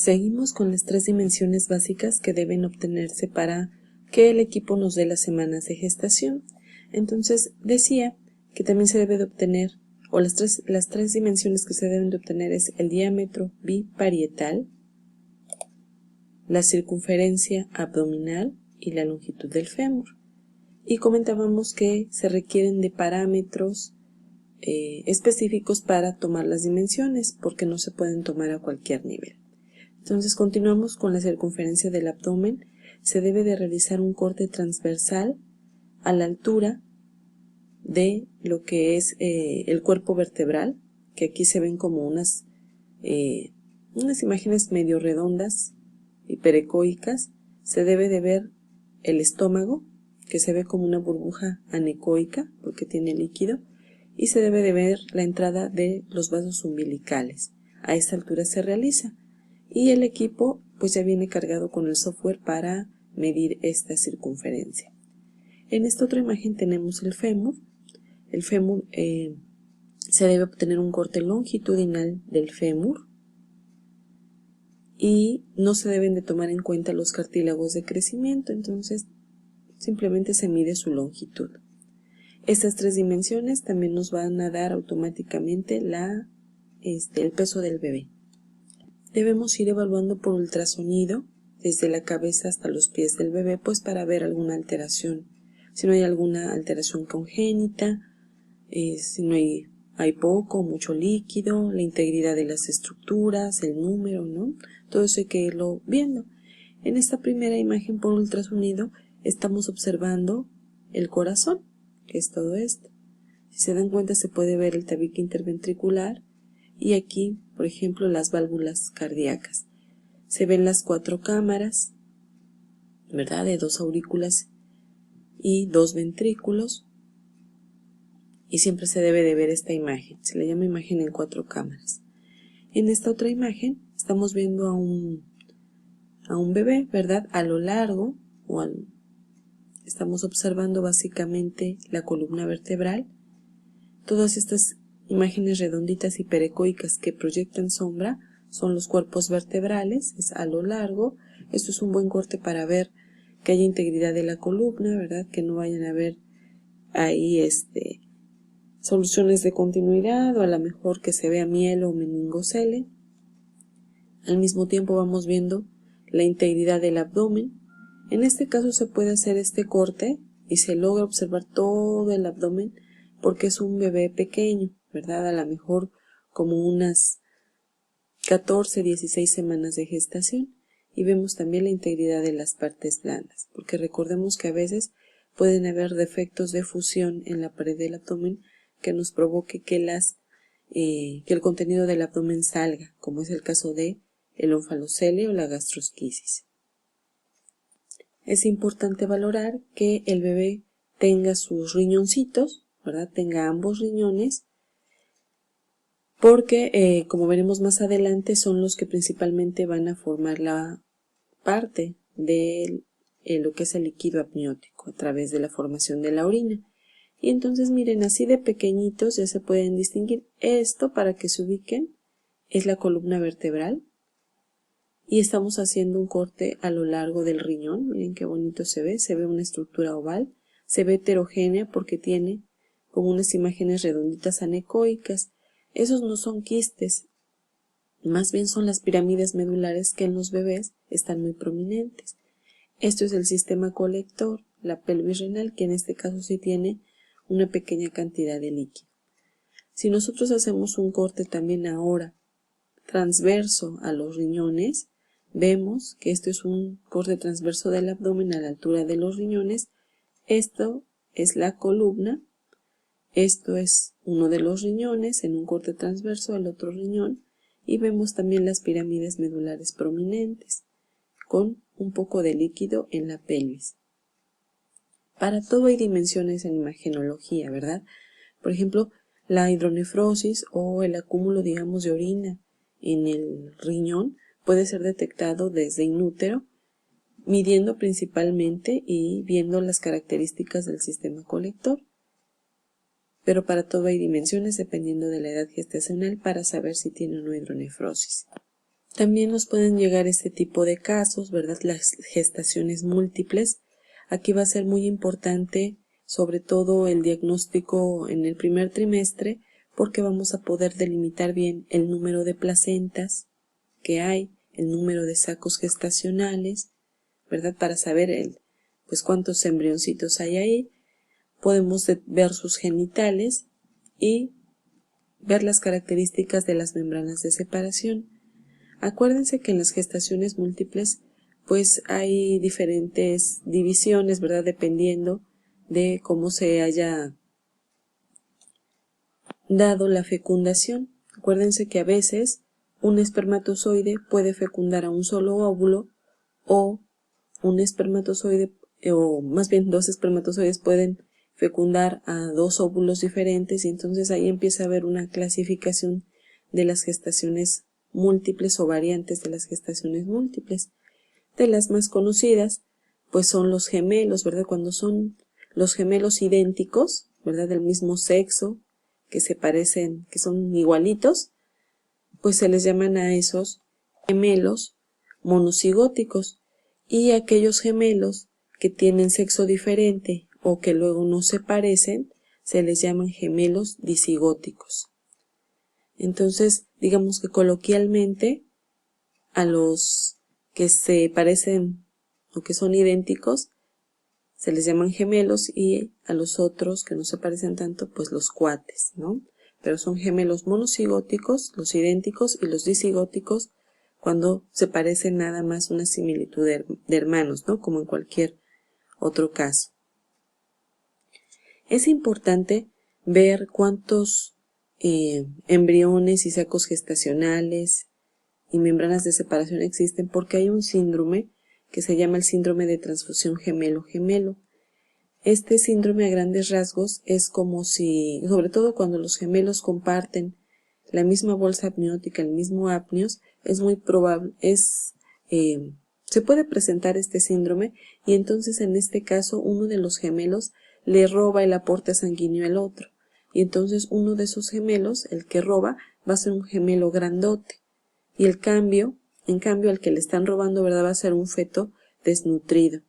Seguimos con las 3 dimensiones básicas que deben obtenerse para que el equipo nos dé las semanas de gestación. Entonces decía que también se debe de obtener, o las tres dimensiones que se deben de obtener es el diámetro biparietal, la circunferencia abdominal y la longitud del fémur. Y comentábamos que se requieren de parámetros específicos para tomar las dimensiones, porque no se pueden tomar a cualquier nivel. Entonces continuamos con la circunferencia del abdomen. Se debe de realizar un corte transversal a la altura de lo que es el cuerpo vertebral, que aquí se ven como unas imágenes medio redondas y perecoicas. Se debe de ver el estómago, que se ve como una burbuja anecoica porque tiene líquido, y se debe de ver la entrada de los vasos umbilicales. A esta altura se realiza. Y el equipo pues ya viene cargado con el software para medir esta circunferencia. En esta otra imagen tenemos el fémur. El fémur se debe obtener un corte longitudinal del fémur y no se deben de tomar en cuenta los cartílagos de crecimiento, entonces simplemente se mide su longitud. Estas 3 dimensiones también nos van a dar automáticamente el peso del bebé. Debemos ir evaluando por ultrasonido desde la cabeza hasta los pies del bebé, pues para ver alguna alteración. Si no hay alguna alteración congénita, si no hay poco o mucho líquido, la integridad de las estructuras, el número, ¿no? Todo eso hay que irlo viendo. En esta primera imagen por ultrasonido estamos observando el corazón, que es todo esto. Si se dan cuenta se puede ver el tabique interventricular y aquí, por ejemplo, las válvulas cardíacas. Se ven las 4 cámaras, ¿verdad? De 2 aurículas y 2 ventrículos. Y siempre se debe de ver esta imagen. Se le llama imagen en 4 cámaras. En esta otra imagen estamos viendo a un bebé, ¿verdad? A lo largo, estamos observando básicamente la columna vertebral. Todas estas imágenes redonditas y perecoicas que proyectan sombra son los cuerpos vertebrales, es a lo largo. Esto es un buen corte para ver que haya integridad de la columna, ¿verdad? Que no vayan a haber ahí soluciones de continuidad o a lo mejor que se vea mielo o meningocele. Al mismo tiempo vamos viendo la integridad del abdomen. En este caso se puede hacer este corte y se logra observar todo el abdomen porque es un bebé pequeño, ¿verdad? A lo mejor como unas 14, 16 semanas de gestación. Y vemos también la integridad de las partes blandas, porque recordemos que a veces pueden haber defectos de fusión en la pared del abdomen que nos provoque que el contenido del abdomen salga, como es el caso de el onfalocele o la gastrosquisis. Es importante valorar que el bebé tenga sus riñoncitos, ¿verdad? Tenga ambos riñones, porque como veremos más adelante son los que principalmente van a formar la parte de lo que es el líquido amniótico a través de la formación de la orina. Y entonces miren, así de pequeñitos ya se pueden distinguir. Esto, para que se ubiquen, es la columna vertebral y estamos haciendo un corte a lo largo del riñón. Miren qué bonito se ve una estructura oval, se ve heterogénea porque tiene como unas imágenes redonditas anecoicas. Esos no son quistes, más bien son las pirámides medulares que en los bebés están muy prominentes. Esto es el sistema colector, la pelvis renal, que en este caso sí tiene una pequeña cantidad de líquido. Si nosotros hacemos un corte también ahora transverso a los riñones, vemos que esto es un corte transverso del abdomen a la altura de los riñones. Esto es la columna, esto es uno de los riñones en un corte transverso al otro riñón y vemos también las pirámides medulares prominentes con un poco de líquido en la pelvis. Para todo hay dimensiones en imagenología, ¿verdad? Por ejemplo, la hidronefrosis o el acúmulo, digamos, de orina en el riñón puede ser detectado desde inútero, midiendo principalmente y viendo las características del sistema colector. Pero para todo hay dimensiones dependiendo de la edad gestacional para saber si tiene o no hidronefrosis. También nos pueden llegar este tipo de casos, ¿verdad? Las gestaciones múltiples. Aquí va a ser muy importante, sobre todo el diagnóstico en el primer trimestre, porque vamos a poder delimitar bien el número de placentas que hay, el número de sacos gestacionales, ¿verdad? Para saber pues cuántos embrioncitos hay ahí. Podemos ver sus genitales y ver las características de las membranas de separación. Acuérdense que en las gestaciones múltiples pues hay diferentes divisiones, ¿verdad? Dependiendo de cómo se haya dado la fecundación. Acuérdense que a veces un espermatozoide puede fecundar a un solo óvulo, o un espermatozoide, o más bien dos espermatozoides pueden fecundar a dos óvulos diferentes, y entonces ahí empieza a haber una clasificación de las gestaciones múltiples o variantes de las gestaciones múltiples. De las más conocidas pues son los gemelos, ¿verdad? Cuando son los gemelos idénticos, ¿verdad? Del mismo sexo, que se parecen, que son igualitos, pues se les llaman a esos gemelos monocigóticos. Y aquellos gemelos que tienen sexo diferente o que luego no se parecen, se les llaman gemelos disigóticos. Entonces, digamos que coloquialmente a los que se parecen o que son idénticos se les llaman gemelos, y a los otros que no se parecen tanto, pues los cuates, ¿no? Pero son gemelos monocigóticos, los idénticos, y los disigóticos cuando se parecen nada más una similitud de hermanos, ¿no? Como en cualquier otro caso. Es importante ver cuántos embriones y sacos gestacionales y membranas de separación existen, porque hay un síndrome que se llama el síndrome de transfusión gemelo-gemelo. Este síndrome a grandes rasgos es como si, sobre todo cuando los gemelos comparten la misma bolsa amniótica, el mismo apnios, es muy probable, se puede presentar este síndrome, y entonces en este caso uno de los gemelos le roba el aporte sanguíneo al otro, y entonces uno de esos gemelos, el que roba, va a ser un gemelo grandote, y en cambio al que le están robando, ¿verdad?, va a ser un feto desnutrido.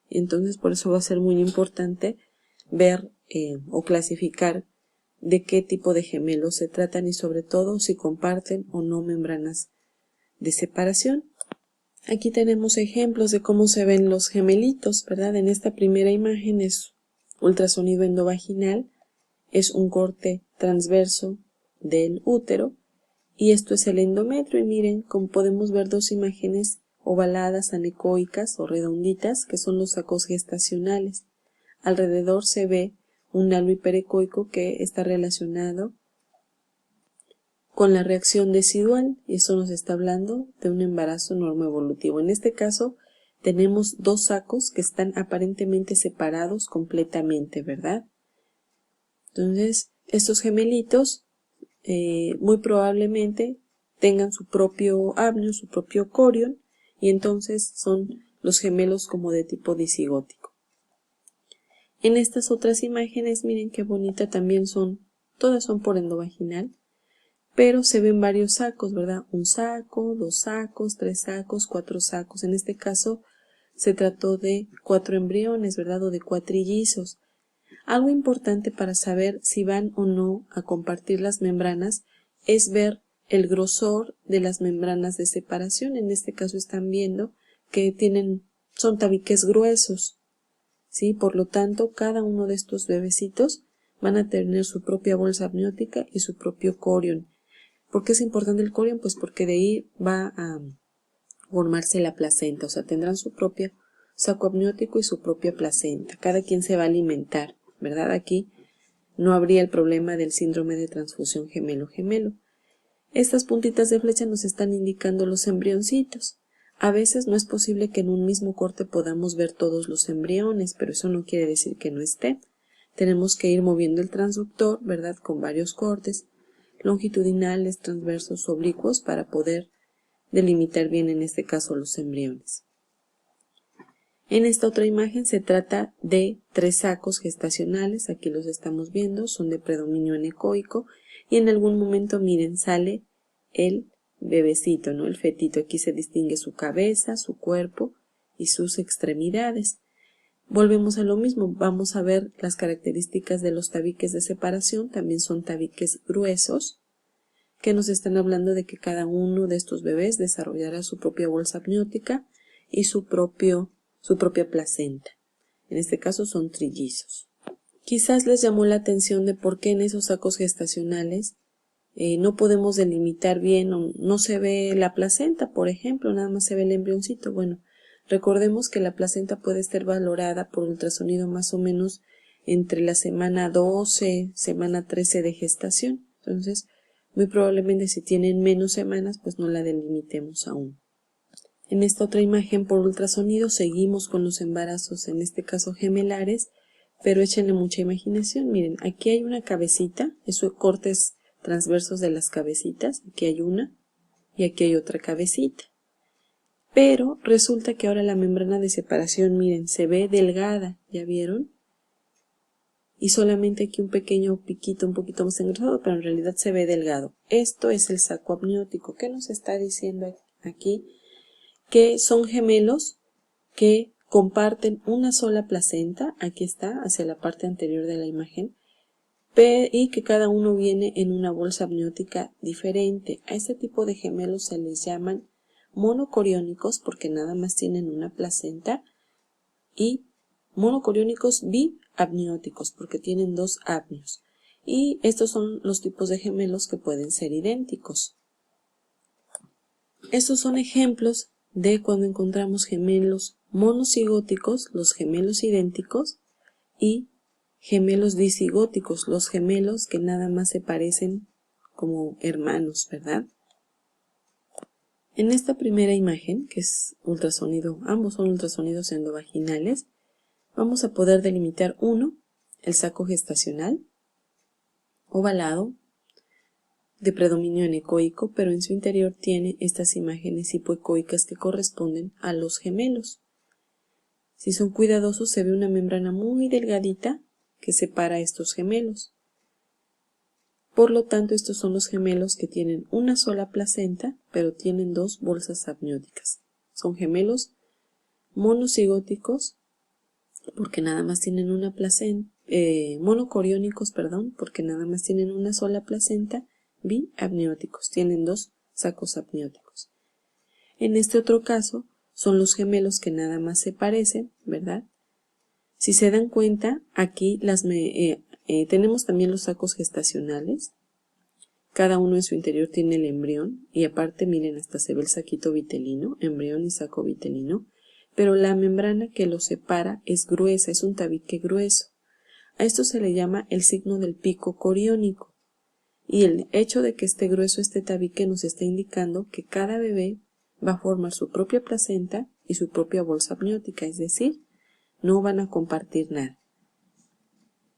Y entonces por eso va a ser muy importante ver o clasificar de qué tipo de gemelos se tratan, y sobre todo si comparten o no membranas de separación. Aquí tenemos ejemplos de cómo se ven los gemelitos, ¿verdad? En esta primera imagen es ultrasonido endovaginal, es un corte transverso del útero, y esto es el endometrio, y miren como podemos ver dos imágenes ovaladas, anecoicas o redonditas, que son los sacos gestacionales. Alrededor se ve un halo hiperecoico que está relacionado con la reacción decidual, y eso nos está hablando de un embarazo normoevolutivo. En este caso tenemos dos sacos que están aparentemente separados completamente, ¿verdad? Entonces estos gemelitos muy probablemente tengan su propio apneo, su propio corion, y entonces son los gemelos como de tipo disigótico. En estas otras imágenes, miren qué bonita también son, todas son por endovaginal, pero se ven varios sacos, ¿verdad? Un saco, dos sacos, tres sacos, cuatro sacos. En este caso se trató de 4 embriones, ¿verdad? O de cuatrillizos. Algo importante para saber si van o no a compartir las membranas es ver el grosor de las membranas de separación. En este caso están viendo que son tabiques gruesos, ¿sí? Por lo tanto, cada uno de estos bebecitos van a tener su propia bolsa amniótica y su propio corion. ¿Por qué es importante el corion? Pues porque de ahí va a formarse la placenta, o sea, tendrán su propio saco amniótico y su propia placenta. Cada quien se va a alimentar, ¿verdad? Aquí no habría el problema del síndrome de transfusión gemelo-gemelo. Estas puntitas de flecha nos están indicando los embrioncitos. A veces no es posible que en un mismo corte podamos ver todos los embriones, pero eso no quiere decir que no esté. Tenemos que ir moviendo el transductor, ¿verdad?, con varios cortes longitudinales, transversos, oblicuos, para poder delimitar bien en este caso los embriones. En esta otra imagen se trata de 3 sacos gestacionales, aquí los estamos viendo, son de predominio anecoico, y en algún momento, miren, sale el bebecito, ¿no? El fetito. Aquí se distingue su cabeza, su cuerpo y sus extremidades. Volvemos a lo mismo, vamos a ver las características de los tabiques de separación. También son tabiques gruesos, que nos están hablando de que cada uno de estos bebés desarrollará su propia bolsa amniótica y su propia placenta. En este caso son trillizos. Quizás les llamó la atención de por qué en esos sacos gestacionales no podemos delimitar bien, o no se ve la placenta, por ejemplo, nada más se ve el embrioncito. Bueno, recordemos que la placenta puede estar valorada por ultrasonido más o menos entre la semana 12, semana 13 de gestación. Entonces, muy probablemente si tienen menos semanas, pues no la delimitemos aún. En esta otra imagen por ultrasonido seguimos con los embarazos, en este caso gemelares, pero échenle mucha imaginación. Miren, aquí hay una cabecita, esos cortes transversos de las cabecitas, aquí hay una y aquí hay otra cabecita. Pero resulta que ahora la membrana de separación, miren, se ve delgada, ¿ya vieron? Y solamente aquí un pequeño piquito un poquito más engrosado, pero en realidad se ve delgado. Esto es el saco amniótico. ¿Qué nos está diciendo aquí? Que son gemelos que comparten una sola placenta, aquí está, hacia la parte anterior de la imagen, y que cada uno viene en una bolsa amniótica diferente. A este tipo de gemelos se les llaman monocoriónicos porque nada más tienen una placenta, y monocoriónicos biamnióticos porque tienen dos amnios. Y estos son los tipos de gemelos que pueden ser idénticos. Estos son ejemplos de cuando encontramos gemelos monocigóticos, los gemelos idénticos, y gemelos disigóticos, los gemelos que nada más se parecen como hermanos, ¿verdad? En esta primera imagen, que es ultrasonido, ambos son ultrasonidos endovaginales, vamos a poder delimitar uno, el saco gestacional, ovalado, de predominio anecoico, pero en su interior tiene estas imágenes hipoecoicas que corresponden a los gemelos. Si son cuidadosos se ve una membrana muy delgadita que separa a estos gemelos. Por lo tanto, estos son los gemelos que tienen una sola placenta, pero tienen dos bolsas amnióticas. Son gemelos monocigóticos, porque nada más tienen una placenta, monocoriónicos, perdón, porque nada más tienen una sola placenta, biamnióticos, tienen dos sacos amnióticos. En este otro caso, son los gemelos que nada más se parecen, ¿verdad? Si se dan cuenta, aquí tenemos también los sacos gestacionales. Cada uno en su interior tiene el embrión y aparte, miren, hasta se ve el saquito vitelino, embrión y saco vitelino, pero la membrana que los separa es gruesa, es un tabique grueso. A esto se le llama el signo del pico coriónico. Y el hecho de que esté grueso este tabique nos está indicando que cada bebé va a formar su propia placenta y su propia bolsa amniótica, es decir, no van a compartir nada.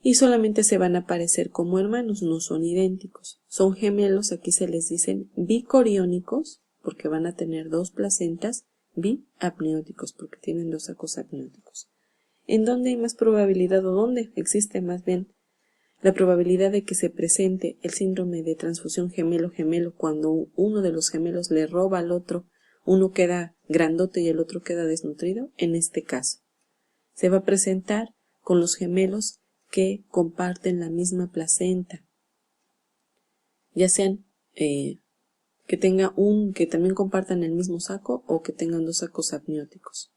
Y solamente se van a parecer como hermanos, no son idénticos. Son gemelos, aquí se les dicen bicoriónicos, porque van a tener dos placentas, biamnióticos, porque tienen dos sacos amnióticos. ¿En dónde hay más probabilidad o dónde existe más bien la probabilidad de que se presente el síndrome de transfusión gemelo-gemelo cuando uno de los gemelos le roba al otro, uno queda grandote y el otro queda desnutrido? En este caso, se va a presentar con los gemelos que comparten la misma placenta, ya sean que también compartan el mismo saco o que tengan dos sacos amnióticos.